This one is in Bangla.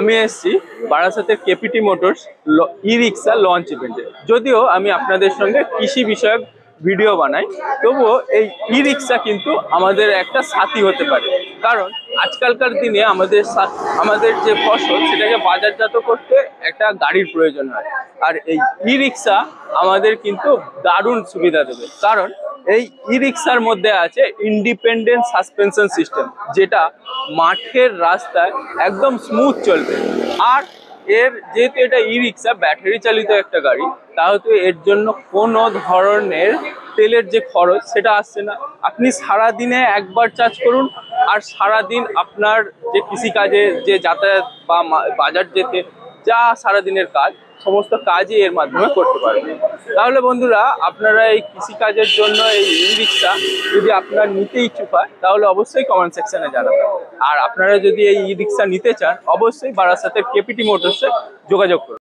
আমি এসেছি বারাসাতের কেপিটি মোটরস ই রিক্সা লঞ্চ ইভেন্টে। যদিও আমি আপনাদের সঙ্গে কৃষি বিষয়ক ভিডিও বানাই, তবুও এই ই রিক্সা কিন্তু আমাদের একটা সাথী হতে পারে। কারণ আজকালকার দিনে আমাদের যে ফসল সেটাকে বাজারজাত করতে একটা গাড়ির প্রয়োজন হয়, আর এই ই রিক্সা আমাদের কিন্তু দারুণ সুবিধা দেবে। কারণ এই ই রিক্সার মধ্যে আছে ইন্ডিপেন্ডেন্ট সাসপেনশন সিস্টেম, যেটা মাঠের রাস্তায় একদম স্মুথ চলবে। আর যেহেতু এটা ই রিক্সা ব্যাটারি চালিত একটা গাড়ি, তাহলে এর জন্য কোনো ধরনের তেলের যে খরচ সেটা আসছে না। আপনি সারাদিনে একবার চার্জ করুন, আর সারাদিন আপনার যে কৃষিকাজে যে যাতায়াত বা বাজার যেতে যা সারাদিনের কাজ, সমস্ত কাজই এর মাধ্যমে করতে পারবেন। তাহলে বন্ধুরা, আপনারা এই কৃষিকাজের জন্য এই ই রিক্সা যদি আপনার নিতে ইচ্ছুক হয়, তাহলে অবশ্যই কমেন্ট সেকশনে জানাবেন। আর আপনারা যদি এই ই রিক্সা নিতে চান, অবশ্যই বারাসাতের কেপিটি মোটরসে যোগাযোগ করুন।